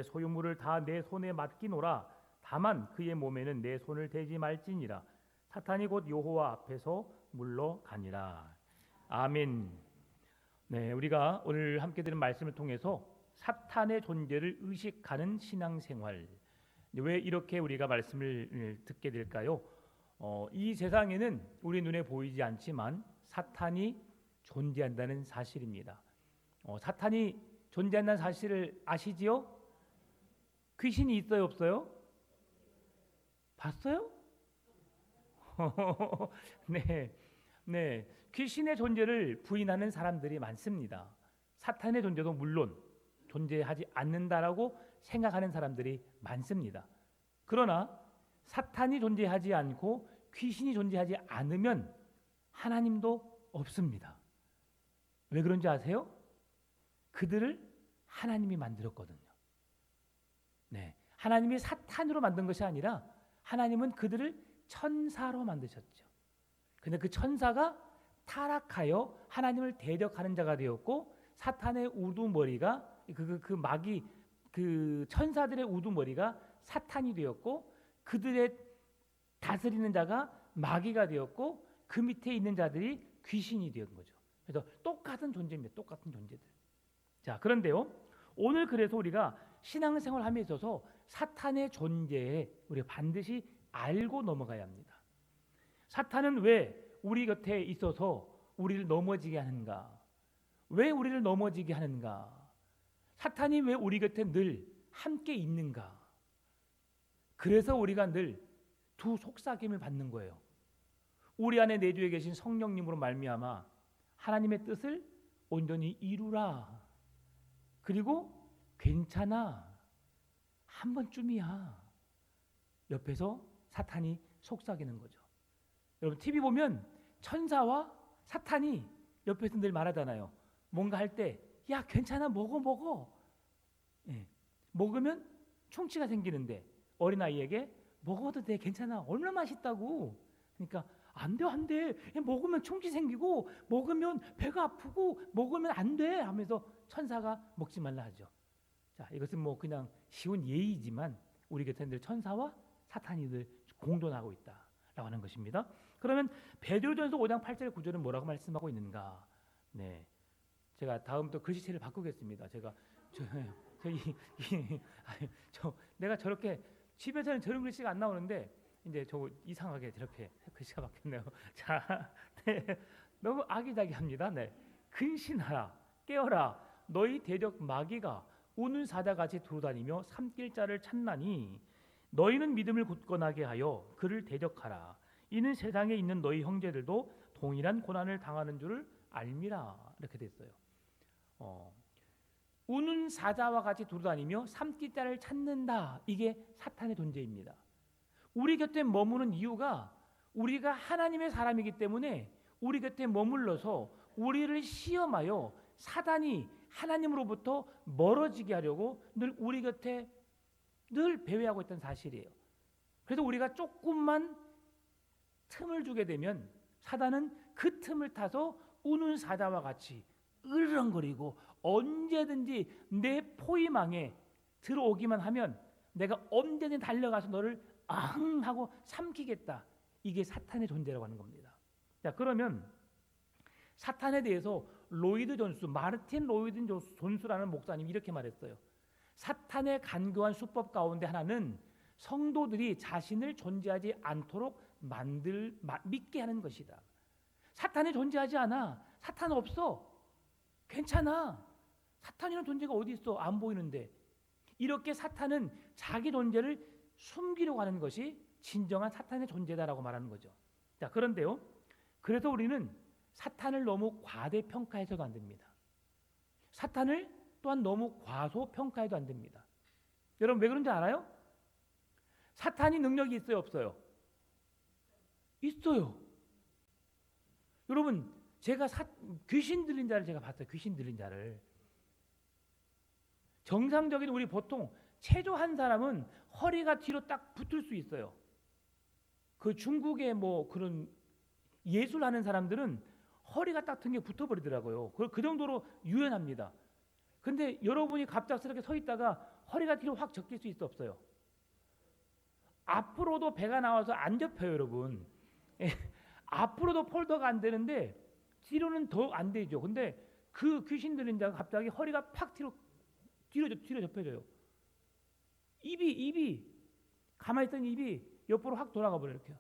소유물을 다 내 손에 맡기노라. 다만 그의 몸에는 내 손을 대지 말지니라. 사탄이 곧 여호와 앞에서 물러가니라. 아멘. 네, 우리가 오늘 함께 들은 말씀을 통해서 사탄의 존재를 의식하는 신앙생활. 왜 이렇게 우리가 말씀을 듣게 될까요? 이 세상에는 우리 눈에 보이지 않지만 사탄이 존재한다는 사실입니다. 사탄이 존재한다는 사실을 아시지요? 귀신이 있어요, 없어요? 봤어요? 네, 네. 귀신의 존재를 부인하는 사람들이 많습니다. 사탄의 존재도 물론 존재하지 않는다라고 생각하는 사람들이 많습니다. 그러나 사탄이 존재하지 않고 귀신이 존재하지 않으면 하나님도 없습니다. 왜 그런지 아세요? 그들을 하나님이 만들었거든요. 네, 하나님이 사탄으로 만든 것이 아니라 하나님은 그들을 천사로 만드셨죠. 근데 그 천사가 타락하여 하나님을 대적하는 자가 되었고 사탄의 우두머리가 그 마귀 그 천사들의 우두머리가 사탄이 되었고 그들의 다스리는 자가 마귀가 되었고 그 밑에 있는 자들이 귀신이 되는 거죠. 그래서 똑같은 존재입니다. 똑같은 존재들. 자, 그런데요. 오늘 그래서 우리가 신앙생활 함에 있어서 사탄의 존재에 우리가 반드시 알고 넘어가야 합니다. 사탄은 왜 우리 곁에 있어서 우리를 넘어지게 하는가? 왜 우리를 넘어지게 하는가? 사탄이 왜 우리 곁에 늘 함께 있는가? 그래서 우리가 늘 두 속삭임을 받는 거예요. 우리 안에 내주에 계신 성령님으로 말미암아 하나님의 뜻을 온전히 이루라. 그리고 괜찮아. 한 번쯤이야. 옆에서 사탄이 속삭이는 거죠. 여러분 TV 보면 천사와 사탄이 옆에서 늘 말하잖아요. 뭔가 할 때 야 괜찮아 먹어. 예. 먹으면 충치가 생기는데 어린아이에게 먹어도 돼 괜찮아 얼마나 맛있다고. 그러니까 안 돼. 먹으면 충치 생기고 먹으면 배가 아프고 먹으면 안 돼 하면서 천사가 먹지 말라 하죠. 자, 이것은 뭐 그냥 쉬운 예의지만 우리 곁에 늘 천사와 사탄이 늘 공존하고 있다라고 하는 것입니다. 그러면 베드로전서 5장 8절 9절은 뭐라고 말씀하고 있는가? 네, 제가 다음부터 글씨체를 바꾸겠습니다. 제가 내가 저렇게 집에서는 저런 글씨가 안 나오는데 이제 저 이상하게 저렇게 글씨가 바뀌었네요. 자, 네, 너무 아기자기합니다. 네, 근신하라, 깨어라, 너희 대적 마귀가 우는 사자같이 두루다니며 삼킬 자를 찾나니 너희는 믿음을 굳건하게 하여 그를 대적하라. 이는 세상에 있는 너희 형제들도 동일한 고난을 당하는 줄을 알미라. 이렇게 됐어요. 우는 사자와 같이 두루다니며 삼킬 자를 찾는다. 이게 사탄의 존재입니다. 우리 곁에 머무는 이유가 우리가 하나님의 사람이기 때문에 우리 곁에 머물러서 우리를 시험하여 사단이 하나님으로부터 멀어지게 하려고 늘 우리 곁에 늘 배회하고 있던 사실이에요. 그래서 우리가 조금만 틈을 주게 되면 사단은 그 틈을 타서 우는 사자와 같이 으르렁거리고 언제든지 내 포위망에 들어오기만 하면 내가 언제든지 달려가서 너를 앙 하고 삼키겠다. 이게 사탄의 존재라고 하는 겁니다. 자, 그러면 사탄에 대해서 마르틴 로이드 존수라는 목사님이 이렇게 말했어요. 사탄의 간교한 수법 가운데 하나는 성도들이 자신을 존재하지 않도록 믿게 하는 것이다. 사탄이 존재하지 않아. 사탄 없어. 괜찮아. 사탄이라는 존재가 어디 있어? 안 보이는데. 이렇게 사탄은 자기 존재를 숨기려고 하는 것이 진정한 사탄의 존재다라고 말하는 거죠. 자, 그런데요. 그래서 우리는 사탄을 너무 과대평가해서도 안 됩니다. 사탄을 또한 너무 과소평가해도 안 됩니다. 여러분 왜 그런지 알아요? 사탄이 능력이 있어요, 없어요? 있어요. 여러분 제가 귀신 들린 자를 제가 봤어요. 귀신 들린 자를. 정상적인 우리 보통 체조한 사람은 허리가 뒤로 딱 붙을 수 있어요. 그 중국의 뭐 그런 예술하는 사람들은 허리가 딱 등에 붙어버리더라고요. 그 정도로 유연합니다. 근데 여러분이 갑작스럽게 서 있다가 허리가 뒤로 확 접힐 수 있어 없어요? 앞으로도 배가 나와서 안 접혀요, 여러분. 예, 앞으로도 폴더가 안 되는데 뒤로는 더 안 되죠. 근데 그 귀신 들린 자가 갑자기 허리가 팍 뒤로 접혀져요. 입이 가만히 있던 입이 옆으로 확 돌아가 버려요. 이렇게.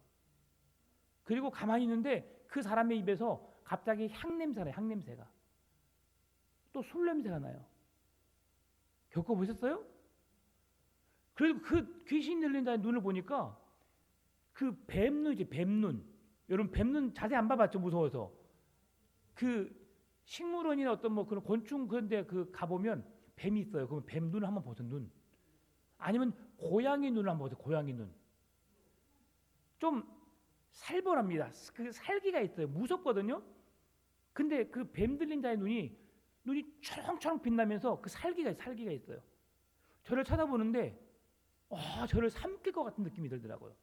그리고 가만히 있는데 그 사람의 입에서 갑자기 향냄새가 나요. 향냄새가. 또 술 냄새가 나요. 겪어보셨어요? 그리고 그 귀신 들린 자의 눈을 보니까 그 뱀눈이지, 뱀눈. 여러분 뱀눈 자세히 안 봐봤죠? 무서워서. 그 식물원이나 어떤 뭐 그런 곤충 그런데 그 가보면 뱀이 있어요. 그러면 뱀 눈을 한번 보세요. 눈. 아니면 고양이 눈을 한번 보세요. 고양이 눈. 좀 살벌합니다. 그 살기가 있어요. 무섭거든요. 근데 그 뱀 들린 자의 눈이 초롱초롱 빛나면서 그 살기가 있어요. 저를 쳐다보는데 저를 삼킬 것 같은 느낌이 들더라고요.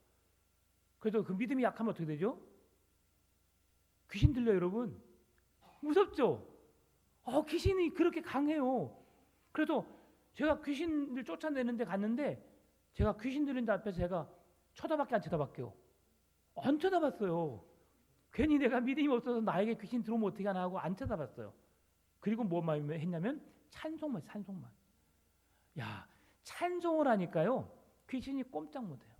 그래서 그 믿음이 약하면 어떻게 되죠? 귀신 들려요, 여러분. 무섭죠? 귀신이 그렇게 강해요. 그래서 제가 귀신을 쫓아내는데 갔는데 제가 귀신 들린 자 앞에서 제가 쳐다밖에 안 쳐다봤게요. 안 쳐다봤어요. 괜히 내가 믿음이 없어서 나에게 귀신 들어오면 어떻게 하나 하고 안 쳐다봤어요. 그리고 뭐만 했냐면 찬송만. 야, 찬송을 하니까요 귀신이 꼼짝 못해요.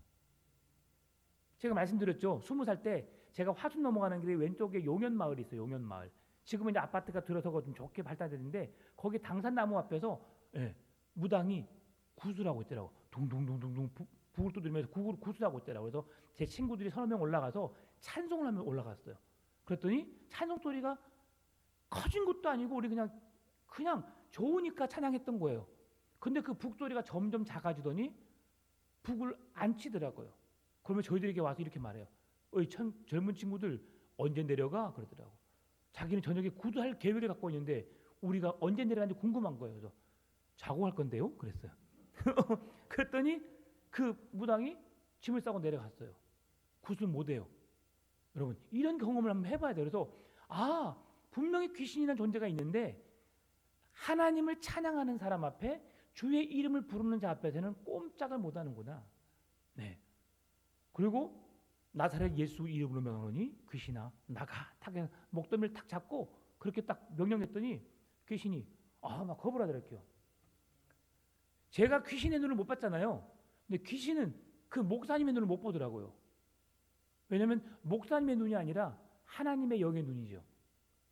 제가 말씀드렸죠. 20살 때 제가 화순 넘어가는 길에 왼쪽에 용현마을이 있어요. 용현마을. 지금은 이제 아파트가 들어서고 좀 좋게 발달됐는데 거기 당산나무 앞에서 무당이 구슬하고 있더라고. 둥둥둥둥둥 북을 두드리면서 구슬하고 있더라고. 그래서 제 친구들이 서너 명 올라가서 찬송을 하면 올라갔어요. 그랬더니 찬송 소리가 커진 것도 아니고 우리 그냥 좋으니까 찬양했던 거예요. 근데 그 북 소리가 점점 작아지더니 북을 안 치더라고요. 그러면 저희들에게 와서 이렇게 말해요. 젊은 친구들 언제 내려가? 그러더라고. 자기는 저녁에 구두할 계획을 갖고 있는데 우리가 언제 내려가는지 궁금한 거예요. 그래서 자고 갈 건데요? 그랬어요. 그랬더니 그 무당이 짐을 싸고 내려갔어요. 구슬 못 해요. 여러분 이런 경험을 한번 해봐야 돼요. 그래서 분명히 귀신이라는 존재가 있는데 하나님을 찬양하는 사람 앞에 주의 이름을 부르는 자 앞에서는 꼼짝을 못하는구나. 네. 그리고 나사렛 예수 이름으로 명하노니 귀신아 나가. 탁 목덜미를 탁 잡고 그렇게 딱 명령했더니 귀신이 막 거부하더라고요. 제가 귀신의 눈을 못 봤잖아요. 근데 귀신은 그 목사님의 눈을 못 보더라고요. 왜냐하면 목사님의 눈이 아니라 하나님의 영의 눈이죠.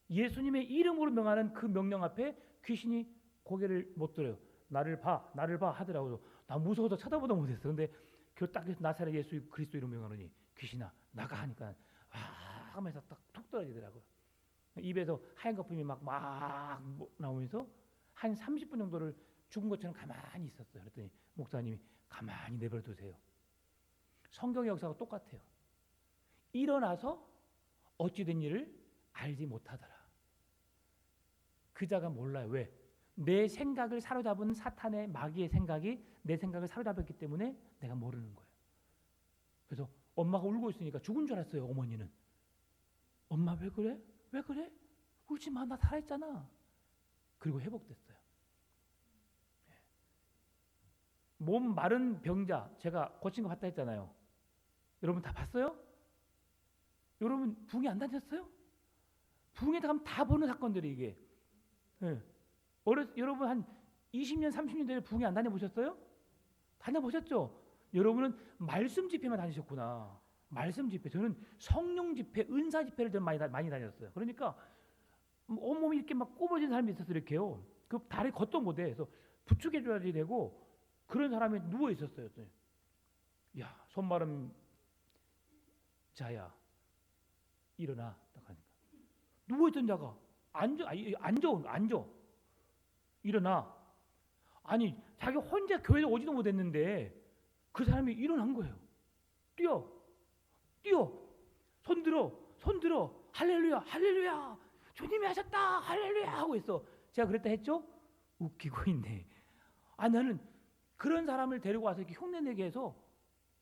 예수님의 이름으로 명하는 그 명령 앞에 귀신이 고개를 못 들어요. 나를 봐 하더라고요. 나 무서워서 쳐다보도 못했어. 근데 딱 나사렛 예수 그리스도 이름 명하노니 귀신아 나가 하니까 하면서 딱 툭 떨어지더라고요. 입에서 하얀 거품이 막 나오면서 한 30분 정도를 죽은 것처럼 가만히 있었어요. 그랬더니 목사님이 가만히 내버려 두세요. 성경의 역사가 똑같아요. 일어나서 어찌된 일을 알지 못하더라. 그 자가 몰라요. 왜? 내 생각을 사로잡은 사탄의 마귀의 생각이 내 생각을 사로잡았기 때문에 내가 모르는 거예요. 그래서 엄마가 울고 있으니까 죽은 줄 알았어요. 어머니는. 엄마 왜 그래? 왜 그래? 울지 마. 나 살아있잖아. 그리고 회복됐어요. 몸 마른 병자 제가 고친 거 봤다 했잖아요. 여러분 다 봤어요? 여러분 부흥이 안 다녔어요? 부흥에 가면 다 보는 사건들이 이게. 여러분 한 20년 30년 전에 부흥이 안 다녀보셨어요? 다녀보셨죠? 여러분은 말씀 집회만 다니셨구나. 말씀 집회. 저는 성령 집회, 은사 집회를 좀 많이 다녔어요. 그러니까 온몸이 이렇게 막 꼬부러진 사람이 있었어요. 이렇게요. 그 다리 걷도 못해. 그래서 부축해줘야 되고 그런 사람이 누워 있었어요. 야, 손 마른 자야, 일어나. 딱 하니까 누워 있던 자가 앉아. 일어나. 아니 자기 혼자 교회에 오지도 못했는데 그 사람이 일어난 거예요. 뛰어. 손 들어. 할렐루야. 주님이 하셨다. 할렐루야 하고 있어. 제가 그랬다 했죠? 웃기고 있네. 나는 그런 사람을 데리고 와서 이렇게 흉내내게 해서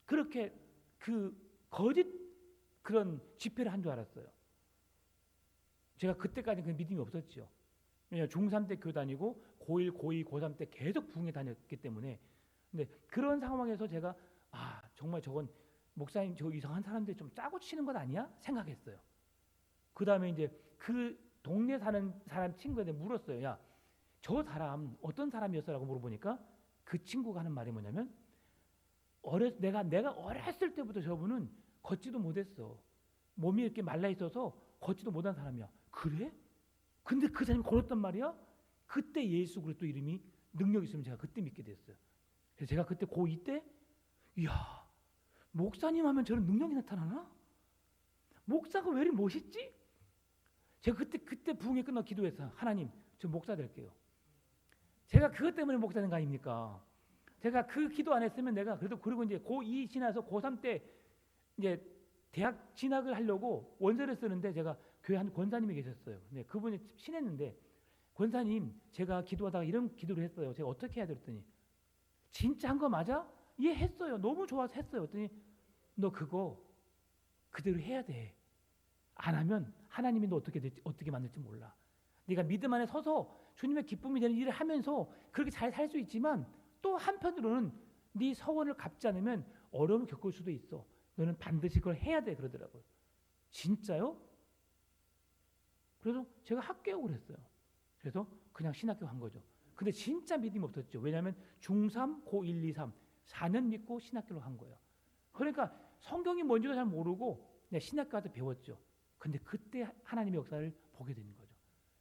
그렇게 그 거짓 그런 집회를 한 줄 알았어요. 제가 그때까지 그 믿음이 없었죠. 왜냐하면 중3 때 교회 다니고 고1, 고2, 고3 때 계속 부흥회 다녔기 때문에 근데 그런 상황에서 제가 정말 저건 목사님 저 이상한 사람들 좀 짜고 치는 것 아니야? 생각했어요. 그 다음에 이제 그 동네 사는 사람 친구한테 물었어요. 야, 저 사람 어떤 사람이었어라고 물어보니까 그 친구가 하는 말이 뭐냐면 내가 어렸을 때부터 저분은 걷지도 못했어. 몸이 이렇게 말라 있어서 걷지도 못한 사람이야. 그래? 근데 그 사람이 걸었단 말이야? 그때 예수 그리스도 이름이 능력 있으면 제가 그때 믿게 됐어요. 그래서 제가 그때 고2 때 이야 목사님 하면 저런 능력이 나타나나? 목사가 왜 이렇게 멋있지? 제가 그때 부흥회 끝나고 기도했어요. 하나님 저 목사 될게요. 제가 그것 때문에 목사 된 거 아닙니까? 제가 그 기도 안 했으면 내가 그리고 이제 고2 지나서 고3 때 이제 대학 진학을 하려고 원서를 쓰는데 제가 교회 한 권사님이 계셨어요. 네, 그분이 친했는데 권사님 제가 기도하다가 이런 기도를 했어요. 제가 어떻게 해야 됐더니 진짜 한 거 맞아? 예 했어요. 너무 좋아서 했어요. 그랬더니 너 그거 그대로 해야 돼. 안 하면 하나님이 너 어떻게 만들지 몰라. 네가 믿음 안에 서서 주님의 기쁨이 되는 일을 하면서 그렇게 잘 살 수 있지만 또 한편으로는 네 서원을 갚지 않으면 어려움을 겪을 수도 있어. 너는 반드시 그걸 해야 돼 그러더라고요. 진짜요? 그래서 제가 합격을 했어요. 그래서 그냥 신학교 간 거죠. 근데 진짜 믿음이 없었죠. 왜냐하면 중3, 고1, 2, 3 4년 믿고 신학교로 간 거예요. 그러니까 성경이 뭔지도 잘 모르고 그냥 신학교 가서 배웠죠. 근데 그때 하나님의 역사를 보게 되는 거죠.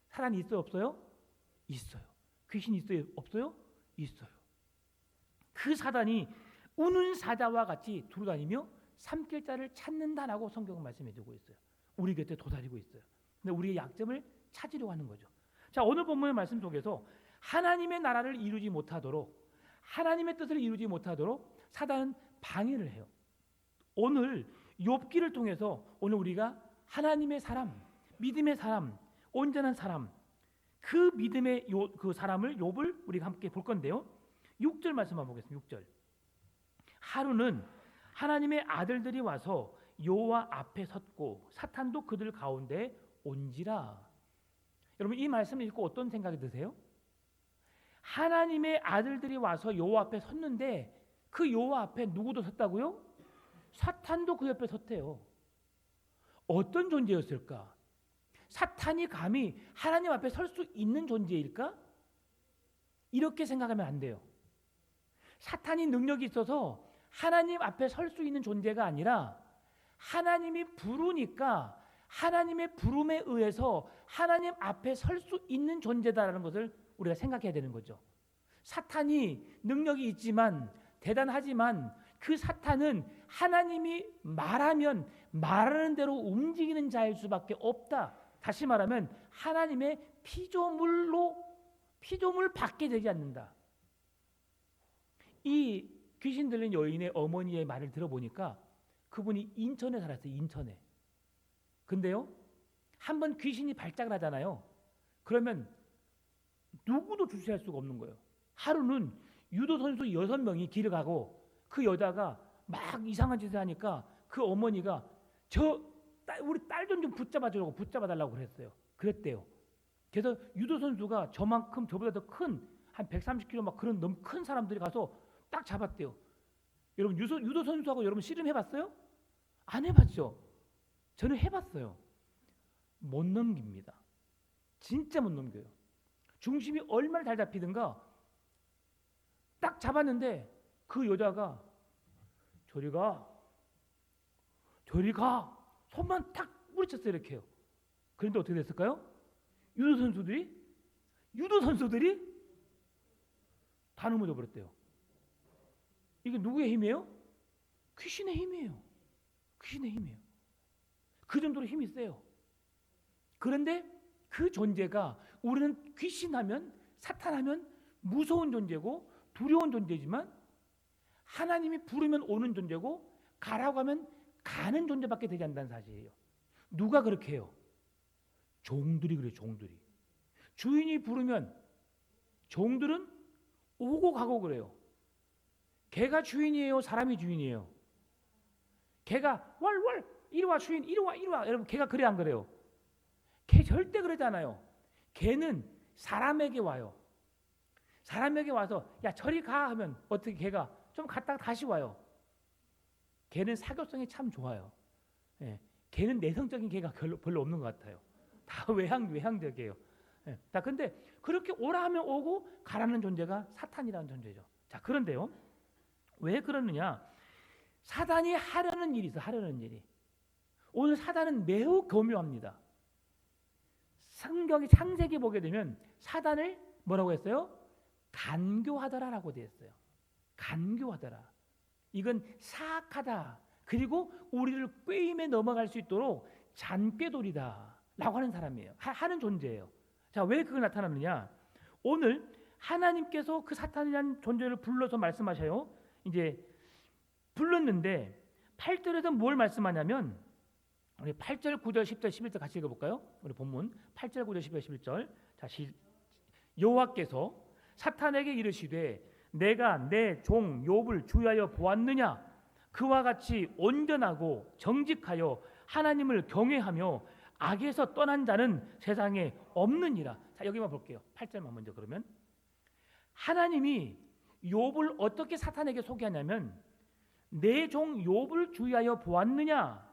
사단이 있어요 없어요? 있어요. 귀신이 있어요 없어요? 있어요. 그 사단이 우는 사자와 같이 두루다니며 삼킬 자를 찾는다라고 성경은 말씀해주고 있어요. 우리 곁에 도사리고 있어요. 근데 우리의 약점을 찾으려고 하는 거죠. 자, 오늘 본문의 말씀 속에서 하나님의 나라를 이루지 못하도록 하나님의 뜻을 이루지 못하도록 사단은 방해를 해요. 오늘 욥기를 통해서 오늘 우리가 하나님의 사람, 믿음의 사람, 온전한 사람, 그 믿음의 그 사람을 욥을 우리가 함께 볼 건데요. 6절 말씀 한번 보겠습니다. 6절. 하루는 하나님의 아들들이 와서 여호와 앞에 섰고 사탄도 그들 가운데 온지라. 여러분 이 말씀을 읽고 어떤 생각이 드세요? 하나님의 아들들이 와서 여호와 앞에 섰는데 그 여호와 앞에 누구도 섰다고요? 사탄도 그 옆에 섰대요. 어떤 존재였을까? 사탄이 감히 하나님 앞에 설 수 있는 존재일까? 이렇게 생각하면 안 돼요. 사탄이 능력이 있어서 하나님 앞에 설 수 있는 존재가 아니라 하나님이 부르니까 하나님의 부름에 의해서 하나님 앞에 설 수 있는 존재다라는 것을 우리가 생각해야 되는 거죠. 사탄이 능력이 있지만 대단하지만 그 사탄은 하나님이 말하면 말하는 대로 움직이는 자일 수밖에 없다. 다시 말하면 하나님의 피조물 받게 되지 않는다. 이 귀신 들린 여인의 어머니의 말을 들어보니까 그분이 인천에 살았어요. 인천에. 근데요, 한번 귀신이 발작을 하잖아요. 그러면 누구도 주체할 수가 없는 거예요. 하루는 유도 선수 6명이 길을 가고 그 여자가 막 이상한 짓을 하니까 그 어머니가 우리 딸 좀 붙잡아달라고 그랬대요. 그래서 유도 선수가 저만큼 저보다 더 큰 한 130kg 막 그런 너무 큰 사람들이 가서 딱 잡았대요. 여러분 유도 선수하고 여러분 씨름해봤어요? 안 해봤죠? 저는 해봤어요. 못 넘깁니다. 진짜 못 넘겨요. 중심이 얼마나 잘 잡히든가 딱 잡았는데 그 여자가 저리 가 손만 탁 뿌리쳤어요. 이렇게요. 그런데 어떻게 됐을까요? 유도 선수들이 다 넘어져 버렸대요. 이게 누구의 힘이에요? 귀신의 힘이에요. 그 정도로 힘이 세요. 그런데 그 존재가 우리는 귀신하면 사탄하면 무서운 존재고 두려운 존재지만 하나님이 부르면 오는 존재고 가라고 하면 가는 존재밖에 되지 않는다는 사실이에요. 누가 그렇게 해요? 종들이 그래요. 종들이. 주인이 부르면 종들은 오고 가고 그래요. 개가 주인이에요? 사람이 주인이에요? 개가 왈왈 이리 와 주인 이리 와 여러분 개가 그래 안 그래요? 개 절대 그러지 않아요. 개는 사람에게 와요. 사람에게 와서 야 저리 가 하면 어떻게 걔가 좀 갔다가 다시 와요. 걔는 사교성이 참 좋아요. 예, 걔는 내성적인 걔가 별로 없는 것 같아요. 다 외향적이에요. 예, 자, 근데 그렇게 오라 하면 오고 가라는 존재가 사탄이라는 존재죠. 자, 그런데요, 왜 그러느냐? 사단이 하려는 일이 있어, 하려는 일이. 오늘 사단은 매우 교묘합니다. 성경의 창세기 보게 되면 사단을 뭐라고 했어요? 간교하더라라고 되어 있어요. 간교하더라. 이건 사악하다. 그리고 우리를 꾀임에 넘어갈 수 있도록 잔꾀돌이다 라고 하는 사람이에요. 하는 존재예요. 자, 왜 그거 나타나느냐? 오늘 하나님께서 그 사탄이라는 존재를 불러서 말씀하셔요. 이제 불렀는데 8절에서 뭘 말씀하냐면 우리 8절, 9절, 10절, 11절 같이 읽어볼까요? 우리 본문 8절, 9절, 10절, 11절. 자, 여호와께서 사탄에게 이르시되 내가 내 종 욥을 주의하여 보았느냐? 그와 같이 온전하고 정직하여 하나님을 경외하며 악에서 떠난 자는 세상에 없느니라. 자, 여기만 볼게요. 8절만 먼저. 그러면 하나님이 욥을 어떻게 사탄에게 소개하냐면 내 종 욥을 주의하여 보았느냐?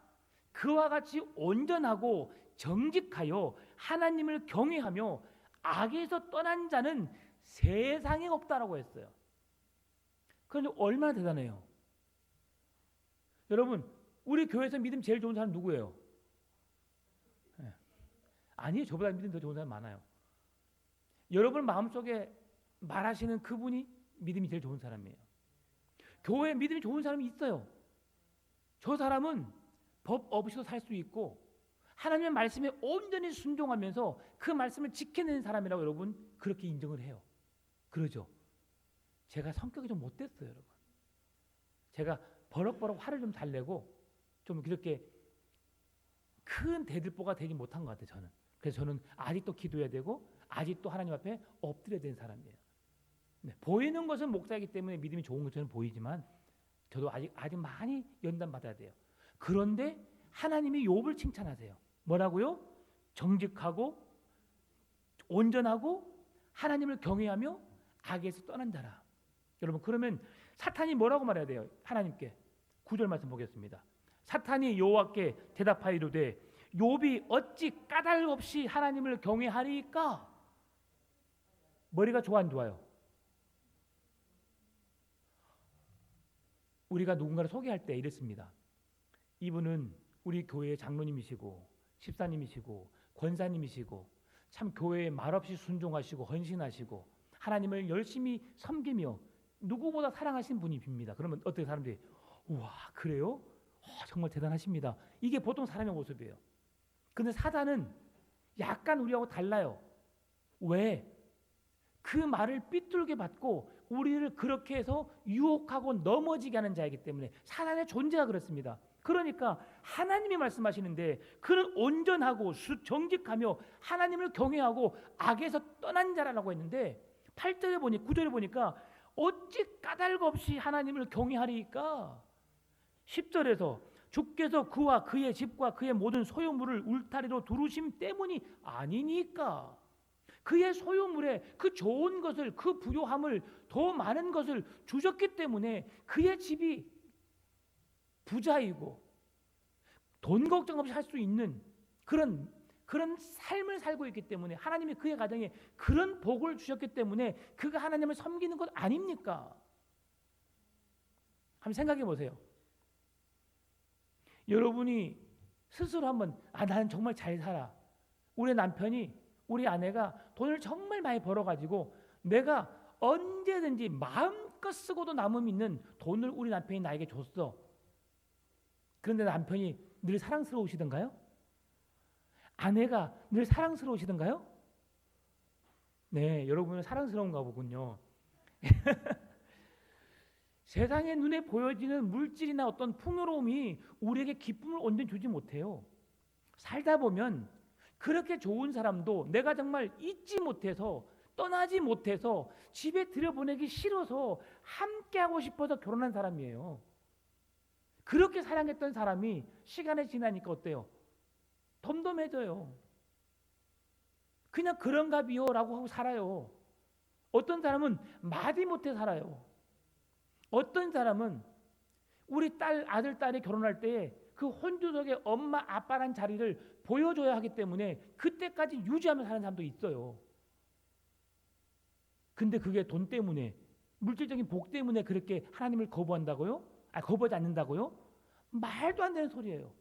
그와 같이 온전하고 정직하여 하나님을 경외하며 악에서 떠난 자는 세상에 없다라고 했어요. 그런데 얼마나 대단해요. 여러분, 우리 교회에서 믿음 제일 좋은 사람 누구예요? 네. 아니에요. 저보다 믿음 더 좋은 사람 많아요. 여러분 마음속에 말하시는 그분이 믿음이 제일 좋은 사람이에요. 교회에 믿음이 좋은 사람이 있어요. 저 사람은 법 없이도 살 수 있고 하나님의 말씀에 온전히 순종하면서 그 말씀을 지켜내는 사람이라고 여러분 그렇게 인정을 해요. 그러죠. 제가 성격이 좀 못됐어요, 여러분. 제가 버럭버럭 화를 좀 잘 내고 좀 그렇게 큰 대들보가 되지 못한 것 같아요, 저는. 그래서 저는 아직도 기도해야 되고 아직도 하나님 앞에 엎드려야 되는 사람이에요. 네, 보이는 것은 목사이기 때문에 믿음이 좋은 것처럼 보이지만 저도 아직 많이 연단받아야 돼요. 그런데 하나님이 욥을 칭찬하세요. 뭐라고요? 정직하고 온전하고 하나님을 경외하며 악에서 떠난 자라. 여러분, 그러면 사탄이 뭐라고 말해야 돼요? 하나님께 9절 말씀 보겠습니다. 사탄이 여호와께 대답하여 이르되 욥이 어찌 까닭 없이 하나님을 경외하리까? 머리가 좋아 안 좋아요? 우리가 누군가를 소개할 때 이랬습니다. 이분은 우리 교회의 장로님이시고 집사님이시고 권사님이시고 참 교회에 말없이 순종하시고 헌신하시고 하나님을 열심히 섬기며 누구보다 사랑하시는 분입니다. 그러면 어떻게 사람들이 우와 그래요? 정말 대단하십니다. 이게 보통 사람의 모습이에요. 근데 사단은 약간 우리하고 달라요. 왜? 그 말을 삐뚤게 받고 우리를 그렇게 해서 유혹하고 넘어지게 하는 자이기 때문에 사단의 존재가 그렇습니다. 그러니까 하나님이 말씀하시는데 그는 온전하고 정직하며 하나님을 경외하고 악에서 떠난 자라고 했는데 8절에 보니 9절에 보니까 어찌 까닭 없이 하나님을 경외하리까? 10절에서 주께서 그와 그의 집과 그의 모든 소유물을 울타리로 두르심 때문이 아니니까. 그의 소유물에 그 좋은 것을 그 부요함을 더 많은 것을 주셨기 때문에 그의 집이 부자이고 돈 걱정 없이 살 수 있는 그런 삶을 살고 있기 때문에 하나님이 그의 가정에 그런 복을 주셨기 때문에 그가 하나님을 섬기는 것 아닙니까? 한번 생각해 보세요. 여러분이 스스로 한번 나는 정말 잘 살아. 우리 남편이 우리 아내가 돈을 정말 많이 벌어가지고 내가 언제든지 마음껏 쓰고도 남음 있는 돈을 우리 남편이 나에게 줬어. 그런데 남편이 늘 사랑스러우시던가요? 아내가 늘 사랑스러우시던가요? 네, 여러분은 사랑스러운가 보군요. 세상의 눈에 보여지는 물질이나 어떤 풍요로움이 우리에게 기쁨을 온전히 주지 못해요. 살다 보면 그렇게 좋은 사람도 내가 정말 잊지 못해서 떠나지 못해서 집에 들여보내기 싫어서 함께하고 싶어서 결혼한 사람이에요. 그렇게 사랑했던 사람이 시간이 지나니까 어때요? 덤덤해져요. 그냥 그런가 비요 라고 하고 살아요. 어떤 사람은 마지못해 살아요. 어떤 사람은 우리 아들, 딸이 결혼할 때에 그 혼주석에 엄마, 아빠란 자리를 보여줘야 하기 때문에 그때까지 유지하면서 사는 사람도 있어요. 근데 그게 돈 때문에, 물질적인 복 때문에 그렇게 하나님을 거부한다고요? 거부하지 않는다고요? 말도 안 되는 소리예요.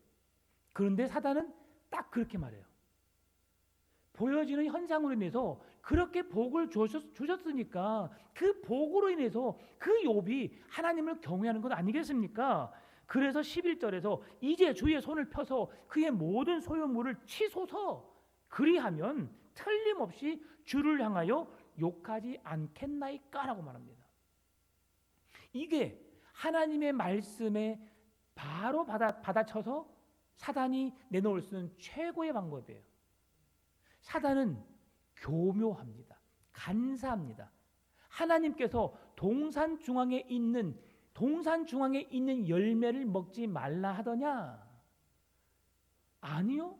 그런데 사단은 딱 그렇게 말해요. 보여지는 현상으로 인해서 그렇게 복을 주셨으니까 그 복으로 인해서 그 욥이 하나님을 경외하는 것 아니겠습니까? 그래서 11절에서 이제 주의 손을 펴서 그의 모든 소유물을 치소서, 그리하면 틀림없이 주를 향하여 욕하지 않겠나이까라고 말합니다. 이게 하나님의 말씀에 바로 받아쳐서 사단이 내놓을 수 있는 최고의 방법이에요. 사단은 교묘합니다. 간사합니다. 하나님께서 동산 중앙에 있는 열매를 먹지 말라 하더냐? 아니요.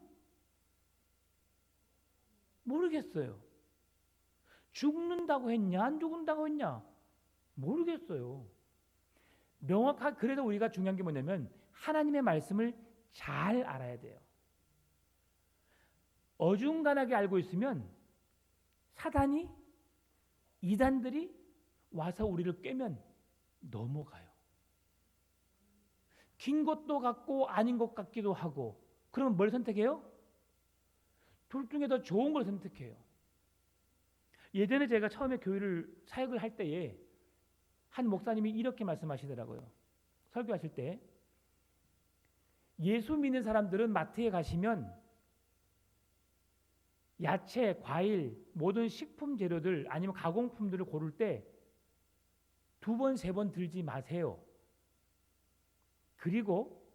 모르겠어요. 죽는다고 했냐? 안 죽는다고 했냐? 모르겠어요. 그래서 우리가 중요한 게 뭐냐면 하나님의 말씀을 잘 알아야 돼요. 어중간하게 알고 있으면 사단이, 이단들이 와서 우리를 꿰면 넘어가요. 긴 것도 같고 아닌 것 같기도 하고. 그러면 뭘 선택해요? 둘 중에 더 좋은 걸 선택해요. 예전에 제가 처음에 사역을 할 때에 한 목사님이 이렇게 말씀하시더라고요. 설교하실 때, 예수 믿는 사람들은 마트에 가시면 야채, 과일, 모든 식품 재료들 아니면 가공품들을 고를 때 2번, 3번 들지 마세요. 그리고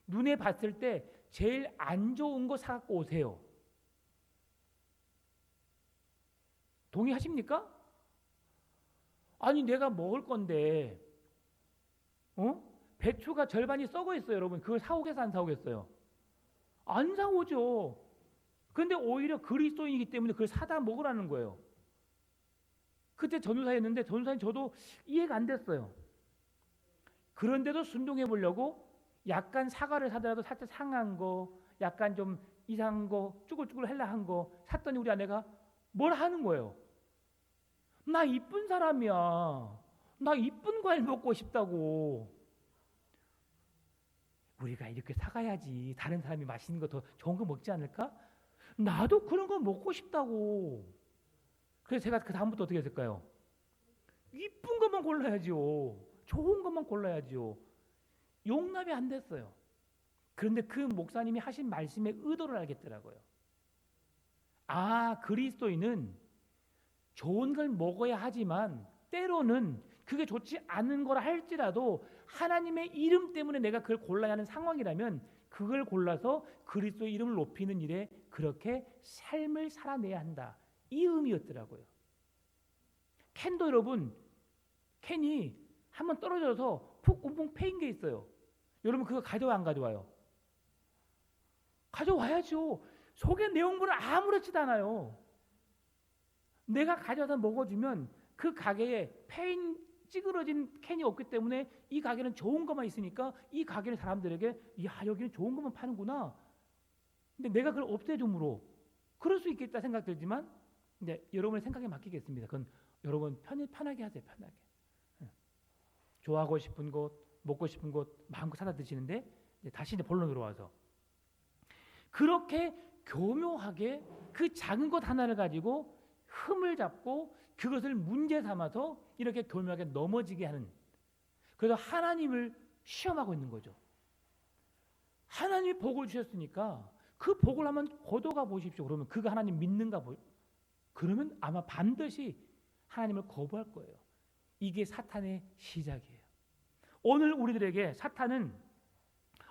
눈에 봤을 때 제일 안 좋은 거 사갖고 오세요. 동의하십니까? 아니 내가 먹을 건데 배추가 절반이 썩어 있어요. 여러분 그걸 사오겠어요? 안 사오겠어요? 안 사오죠. 그런데 오히려 그리스도인이기 때문에 그걸 사다 먹으라는 거예요. 그때 전도사였는데 전도사님 저도 이해가 안 됐어요. 그런데도 순종해 보려고 약간 사과를 사더라도 살짝 상한 거, 약간 좀 이상한 거, 쭈글쭈글 헬라한 거 샀더니 우리 아내가 뭘 하는 거예요. 나 이쁜 사람이야. 나 이쁜 과일 먹고 싶다고. 우리가 이렇게 사가야지 다른 사람이 맛있는 거 더 좋은 거 먹지 않을까? 나도 그런 거 먹고 싶다고. 그래서 제가 그 다음부터 어떻게 했을까요? 이쁜 것만 골라야지요. 좋은 것만 골라야지요. 용납이 안 됐어요. 그런데 그 목사님이 하신 말씀의 의도를 알겠더라고요. 아, 그리스도인은 좋은 걸 먹어야 하지만 때로는 그게 좋지 않은 거라 할지라도 하나님의 이름 때문에 내가 그걸 골라야 하는 상황이라면 그걸 골라서 그리스도의 이름을 높이는 일에 그렇게 삶을 살아내야 한다. 이 의미였더라고요. 캔도 여러분, 캔이 한번 떨어져서 푹 웅웅 패인 게 있어요. 여러분 그거 가져와 안 가져와요? 가져와야죠. 속에 내용물은 아무렇지도 않아요. 내가 가져와서 먹어주면 그 가게에 패인 찌그러진 캔이 없기 때문에 이 가게는 좋은 것만 있으니까 이 가게는 사람들에게 야 여기는 좋은 것만 파는구나. 근데 내가 그걸 없애줌으로 그럴 수 있겠다 생각 들지만 이제 여러분의 생각에 맡기겠습니다. 그건 여러분 편하게 하세요. 편하게. 좋아하고 싶은 것, 먹고 싶은 것 마음껏 사다 드시는데 다시 이제 본론으로 와서 그렇게 교묘하게 그 작은 것 하나를 가지고 흠을 잡고 그것을 문제 삼아서 이렇게 교묘하게 넘어지게 하는, 그래서 하나님을 시험하고 있는 거죠. 하나님이 복을 주셨으니까 그 복을 한번 거둬가 보십시오. 그러면 그가 하나님 믿는가 그러면 아마 반드시 하나님을 거부할 거예요. 이게 사탄의 시작이에요. 오늘 우리들에게 사탄은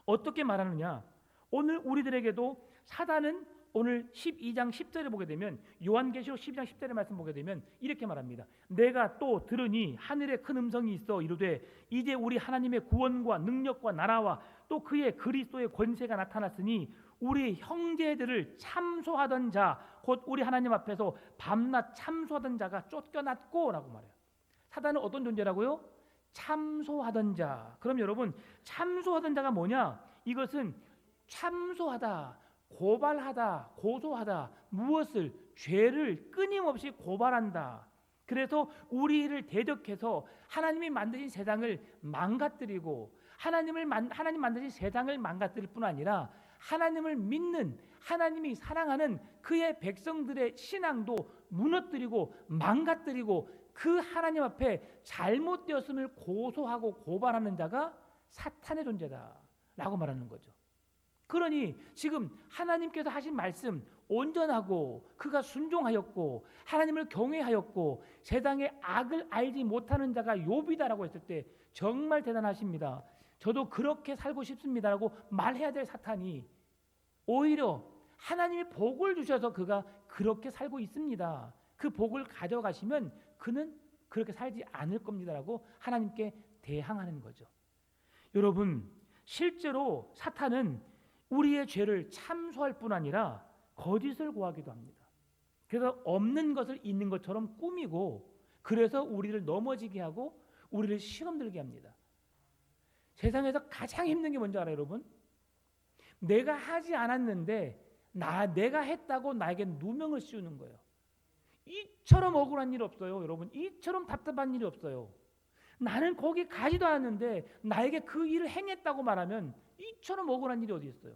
어떻게 말하느냐? 오늘 우리들에게도 사단은 오늘 12장 10절에 보게 되면 요한계시록 12장 10절의 말씀 보게 되면 이렇게 말합니다. 내가 또 들으니 하늘에 큰 음성이 있어 이르되 이제 우리 하나님의 구원과 능력과 나라와 또 그의 그리스도의 권세가 나타났으니 우리 형제들을 참소하던 자, 곧 우리 하나님 앞에서 밤낮 참소하던 자가 쫓겨났고 라고 말해요. 사단은 어떤 존재라고요? 참소하던 자. 그럼 여러분, 참소하던 자가 뭐냐? 이것은 참소하다, 고발하다, 고소하다, 무엇을? 죄를 끊임없이 고발한다. 그래서 우리를 대적해서 하나님이 만드신 세상을 망가뜨리고 하나님 만드신 세상을 망가뜨릴 뿐 아니라 하나님을 믿는, 하나님이 사랑하는 그의 백성들의 신앙도 무너뜨리고 망가뜨리고 그 하나님 앞에 잘못되었음을 고소하고 고발하는 자가 사탄의 존재다라고 말하는 거죠. 그러니 지금 하나님께서 하신 말씀, 온전하고 그가 순종하였고 하나님을 경외하였고 세상의 악을 알지 못하는 자가 욥이다라고 했을 때 정말 대단하십니다. 저도 그렇게 살고 싶습니다라고 말해야 될 사탄이 오히려 하나님이 복을 주셔서 그가 그렇게 살고 있습니다. 그 복을 가져가시면 그는 그렇게 살지 않을 겁니다라고 하나님께 대항하는 거죠. 여러분, 실제로 사탄은 우리의 죄를 참소할 뿐 아니라 거짓을 고하기도 합니다. 그래서 없는 것을 있는 것처럼 꾸미고 그래서 우리를 넘어지게 하고 우리를 시험 들게 합니다. 세상에서 가장 힘든 게 뭔지 알아요, 여러분? 내가 하지 않았는데 내가 했다고 나에게 누명을 씌우는 거예요. 이처럼 억울한 일 없어요, 여러분. 이처럼 답답한 일이 없어요. 나는 거기 가지도 않았는데 나에게 그 일을 행했다고 말하면 이처럼 억울한 일이 어디 있어요?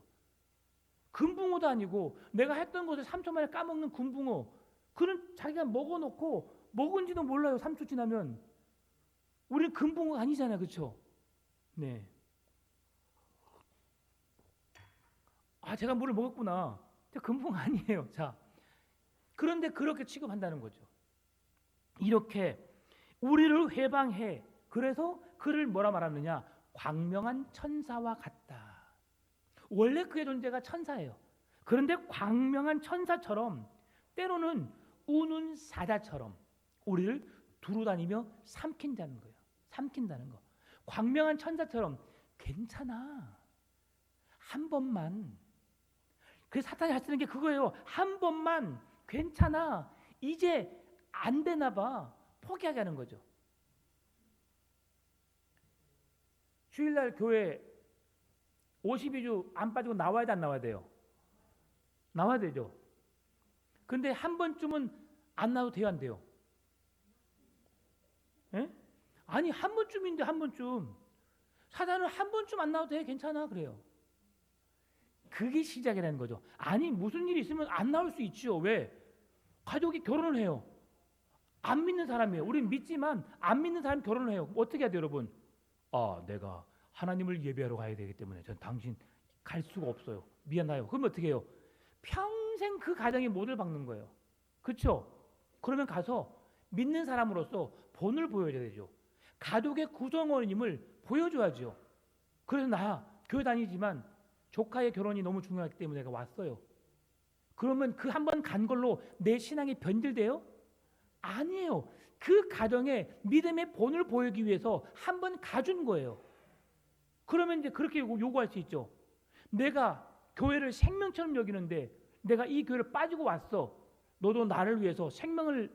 금붕어도 아니고 내가 했던 것을 3초 만에 까먹는 금붕어, 그는 자기가 먹어놓고 먹은지도 몰라요. 3초 지나면. 우리는 금붕어가 아니잖아요, 그렇죠? 네. 제가 물을 먹었구나. 금붕어 아니에요. 자, 그런데 그렇게 취급한다는 거죠. 이렇게 우리를 회방해. 그래서 그를 뭐라 말하느냐? 광명한 천사와 같다. 원래 그의 존재가 천사예요. 그런데 광명한 천사처럼 때로는 우는 사자처럼 우리를 두루다니며 삼킨다는 거예요. 삼킨다는 거. 광명한 천사처럼 괜찮아. 한 번만. 그래서 사탄이 하시는 게 그거예요. 한 번만 괜찮아. 이제 안 되나 봐. 포기하게 하는 거죠. 주일날 교회 52주 안 빠지고 나와야 돼, 안 나와야 돼요? 나와야 되죠. 근데 한 번쯤은 안 나와도 돼요, 안 돼요? 에? 아니, 한 번쯤인데 한 번쯤. 사단은 한 번쯤 안 나와도 돼, 괜찮아, 그래요. 그게 시작이라는 거죠. 아니, 무슨 일이 있으면 안 나올 수 있죠. 왜? 가족이 결혼을 해요. 안 믿는 사람이에요. 우린 믿지만 안 믿는 사람이 결혼을 해요. 어떻게 해야 돼요, 여러분? 내가 하나님을 예배하러 가야 되기 때문에 전 당신 갈 수가 없어요. 미안해요. 그럼 어떻게 해요? 평생 그 가정에 못을 박는 거예요. 그렇죠? 그러면 가서 믿는 사람으로서 본을 보여줘야 되죠. 가족의 구성원임을 보여줘야죠. 그래서 나 교회 다니지만 조카의 결혼이 너무 중요하기 때문에 내가 왔어요. 그러면 그 한 번 간 걸로 내 신앙이 변질돼요? 아니에요. 그 가정에 믿음의 본을 보이기 위해서 한 번 가준 거예요. 그러면 이제 그렇게 요구할 수 있죠. 내가 교회를 생명처럼 여기는데 내가 이 교회를 빠지고 왔어. 너도 나를 위해서 생명을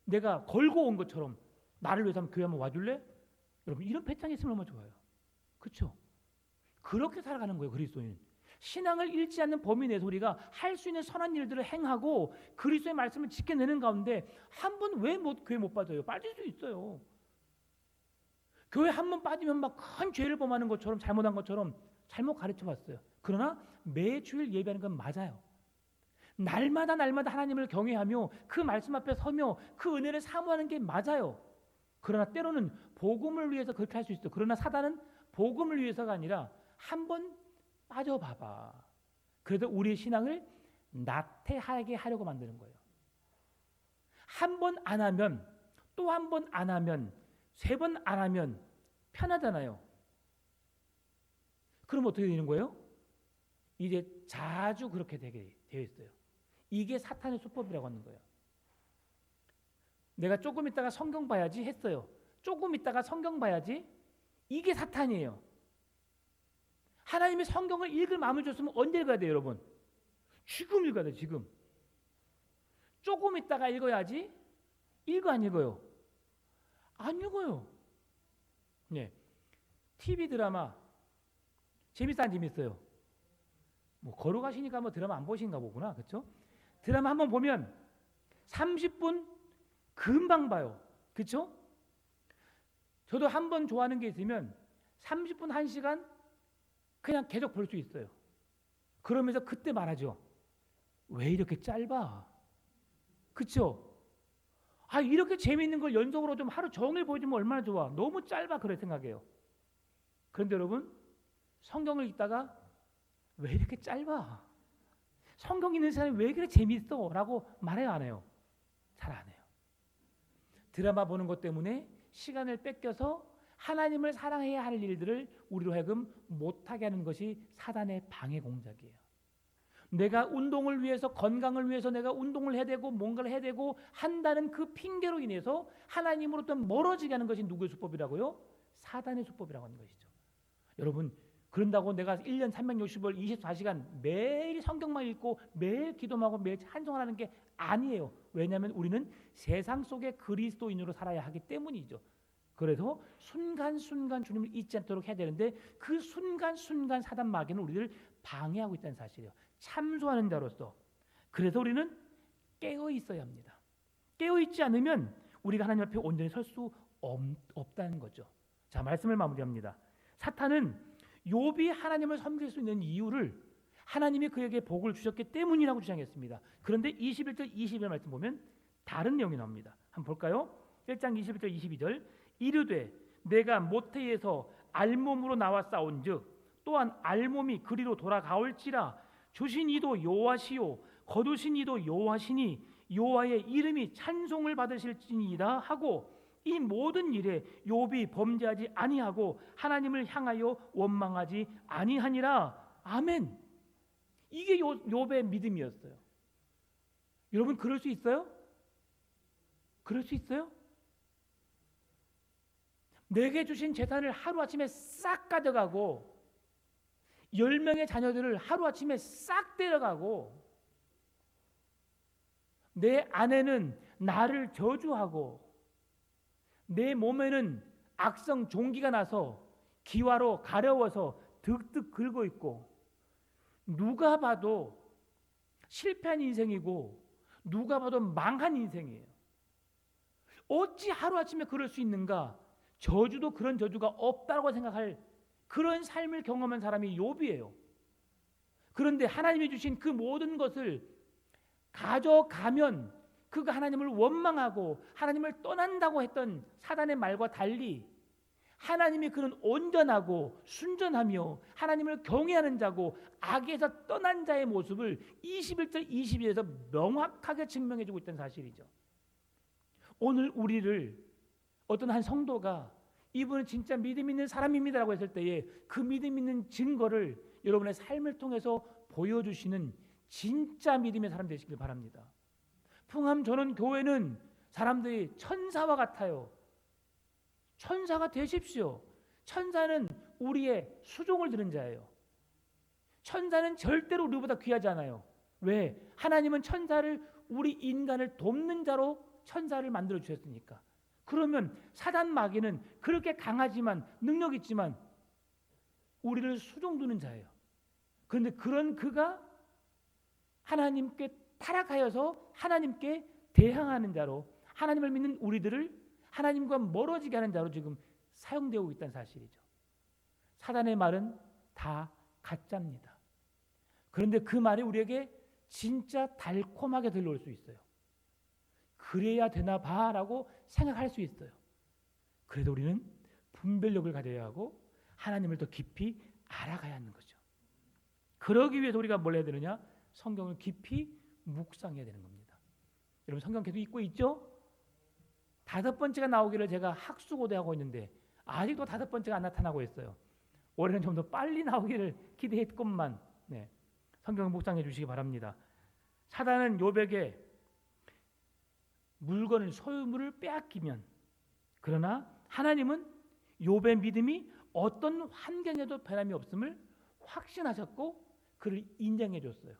내가 걸고 온 것처럼 나를 위해서 한번 교회 한번 와줄래? 여러분, 이런 배짱이 있으면 너무 좋아요. 그렇죠? 그렇게 살아가는 거예요, 그리스도인. 신앙을 잃지 않는 범위 내 소리가 할 수 있는 선한 일들을 행하고 그리스도의 말씀을 지켜내는 가운데 한 번 왜 교회 못 빠져요? 빠질 수 있어요. 교회 한 번 빠지면 막 큰 죄를 범하는 것처럼 잘못한 것처럼 잘못 가르쳐 봤어요. 그러나 매주일 예배하는 건 맞아요. 날마다 하나님을 경외하며 그 말씀 앞에 서며 그 은혜를 사모하는 게 맞아요. 그러나 때로는 복음을 위해서 그렇게 할 수 있어요. 그러나 사단은 복음을 위해서가 아니라 한 번 빠져봐봐. 그래도 우리의 신앙을 나태하게 하려고 만드는 거예요. 한 번 안 하면 또 한 번 안 하면 3번 안 하면 편하잖아요. 그럼 어떻게 되는 거예요? 이제 자주 그렇게 되게 되어 있어요. 이게 사탄의 수법이라고 하는 거예요. 내가 조금 있다가 성경 봐야지 했어요. 조금 있다가 성경 봐야지. 이게 사탄이에요. 하나님이 성경을 읽을 마음을 줬으면 언제 읽어야 돼요, 여러분? 지금 읽어야 돼. 지금. 조금 있다가 읽어야지. 읽어 안 읽어요? 안 읽어요. 네. TV 드라마 재밌어 안 재밌어요? 뭐 걸어가시니까 뭐 드라마 안 보신가 보구나. 그렇죠? 드라마 한번 보면 30분 금방 봐요. 그렇죠? 저도 한번 좋아하는 게 있으면 30분 1시간 그냥 계속 볼 수 있어요. 그러면서 그때 말하죠. 왜 이렇게 짧아? 그렇죠? 아, 이렇게 재미있는 걸 연속으로 좀 하루 종일 보여주면 얼마나 좋아. 너무 짧아. 그래 생각해요. 그런데 여러분, 성경을 읽다가 왜 이렇게 짧아? 성경 읽는 사람이 왜 그렇게 재밌어? 라고 말해요 안 해요? 잘 안 해요. 드라마 보는 것 때문에 시간을 뺏겨서 하나님을 사랑해야 할 일들을 우리로 하여금 못하게 하는 것이 사단의 방해 공작이에요. 내가 운동을 위해서, 건강을 위해서 내가 운동을 해야 되고 뭔가를 해야 되고 한다는 그 핑계로 인해서 하나님으로부터 멀어지게 하는 것이 누구의 수법이라고요? 사단의 수법이라고 하는 것이죠. 여러분, 그런다고 내가 1년 365일 24시간 매일 성경만 읽고 매일 기도하고 매일 찬송을 하는 게 아니에요. 왜냐하면 우리는 세상 속의 그리스도인으로 살아야 하기 때문이죠. 그래서 순간순간 주님을 잊지 않도록 해야 되는데 그 순간순간 사단 마귀는 우리를 방해하고 있다는 사실이에요. 참소하는 자로서. 그래서 우리는 깨어 있어야 합니다. 깨어 있지 않으면 우리가 하나님 앞에 온전히 설 수 없다는 거죠. 자, 말씀을 마무리합니다. 사탄은 욥이 하나님을 섬길 수 있는 이유를 하나님이 그에게 복을 주셨기 때문이라고 주장했습니다. 그런데 21절 22절 말씀 보면 다른 내용이 나옵니다. 한번 볼까요? 1장 21절 22절 이르되 내가 모태에서 알몸으로 나와 싸운즉 또한 알몸이 그리로 돌아가올지라 주신 이도 여호와시요 거두신 이도 여호와시니 여호와의 이름이 찬송을 받으실지니이다 하고 이 모든 일에 욥이 범죄하지 아니하고 하나님을 향하여 원망하지 아니하니라. 아멘. 이게 욥의 믿음이었어요. 여러분 그럴 수 있어요? 그럴 수 있어요? 내게 주신 재산을 하루아침에 싹 가져가고 10명의 자녀들을 하루아침에 싹 데려가고 내 아내는 나를 저주하고 내 몸에는 악성 종기가 나서 기와로 가려워서 득득 긁고 있고 누가 봐도 실패한 인생이고 누가 봐도 망한 인생이에요. 어찌 하루아침에 그럴 수 있는가? 저주도 그런 저주가 없다고 생각할 그런 삶을 경험한 사람이 욥이에요. 그런데 하나님이 주신 그 모든 것을 가져가면 그가 하나님을 원망하고 하나님을 떠난다고 했던 사단의 말과 달리 하나님이 그는 온전하고 순전하며 하나님을 경외하는 자고 악에서 떠난 자의 모습을 21절 22절에서 명확하게 증명해 주고 있다는 사실이죠. 오늘 우리를 어떤 한 성도가 이분은 진짜 믿음 있는 사람입니다라고 했을 때에 그 믿음 있는 증거를 여러분의 삶을 통해서 보여주시는 진짜 믿음의 사람 되시길 바랍니다. 풍암 전원 교회는 사람들이 천사와 같아요. 천사가 되십시오. 천사는 우리의 수종을 드는 자예요. 천사는 절대로 우리보다 귀하지 않아요. 왜? 하나님은 천사를 우리 인간을 돕는 자로 천사를 만들어 주셨으니까. 그러면 사단 마귀는 그렇게 강하지만 능력 있지만 우리를 수종두는 자예요. 그런데 그런 그가 하나님께 타락하여서 하나님께 대항하는 자로 하나님을 믿는 우리들을 하나님과 멀어지게 하는 자로 지금 사용되고 있다는 사실이죠. 사단의 말은 다 가짜입니다. 그런데 그 말이 우리에게 진짜 달콤하게 들려올 수 있어요. 그래야 되나 봐라고 생각할 수 있어요. 그래도 우리는 분별력을 가져야 하고 하나님을 더 깊이 알아가야 하는 거죠. 그러기 위해서 우리가 뭘 해야 되느냐? 성경을 깊이 묵상해야 되는 겁니다. 여러분 성경 계속 읽고 있죠? 5번째가 나오기를 제가 학수고대하고 있는데 아직도 5번째가 안 나타나고 있어요. 올해는 좀 더 빨리 나오기를 기대했건만 성경을 묵상해 주시기 바랍니다. 사단은 욥에게 물건을 소유물을 빼앗기면 그러나 하나님은 욥의 믿음이 어떤 환경에도 변함이 없음을 확신하셨고 그를 인정해 줬어요.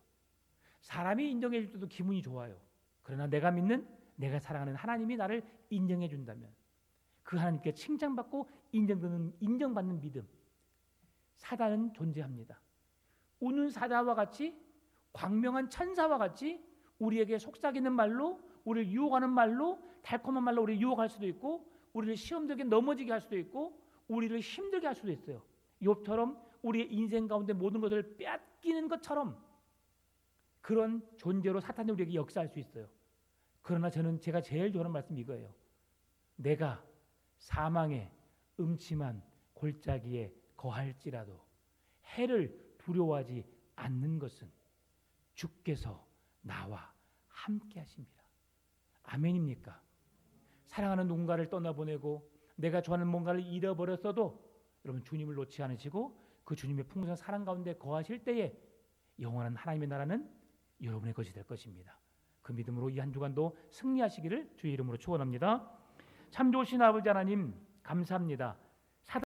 사람이 인정해 줄 때도 기분이 좋아요. 그러나 내가 믿는, 내가 사랑하는 하나님이 나를 인정해 준다면 그 하나님께 칭찬받고 인정받는 믿음, 사단은 존재합니다. 우는 사자와 같이, 광명한 천사와 같이 우리에게 속삭이는 말로, 우리를 유혹하는 말로, 달콤한 말로 우리를 유혹할 수도 있고, 우리를 시험되게 넘어지게 할 수도 있고, 우리를 힘들게 할 수도 있어요. 욥처럼 우리의 인생 가운데 모든 것을 빼앗기는 것처럼 그런 존재로 사탄이 우리에게 역사할 수 있어요. 그러나 제가 제일 좋아하는 말씀이 이거예요. 내가 사망의 음침한 골짜기에 거할지라도 해를 두려워하지 않는 것은 주께서 나와 함께 하십니다. 아멘입니까? 사랑하는 누군가를 떠나보내고 내가 좋아하는 뭔가를 잃어버렸어도 여러분 주님을 놓지 않으시고 그 주님의 풍성한 사랑 가운데 거하실 때에 영원한 하나님의 나라는 여러분의 것이 될 것입니다. 그 믿음으로 이 한 주간도 승리하시기를 주의 이름으로 축원합니다. 참 좋으신 아버지 하나님 감사합니다.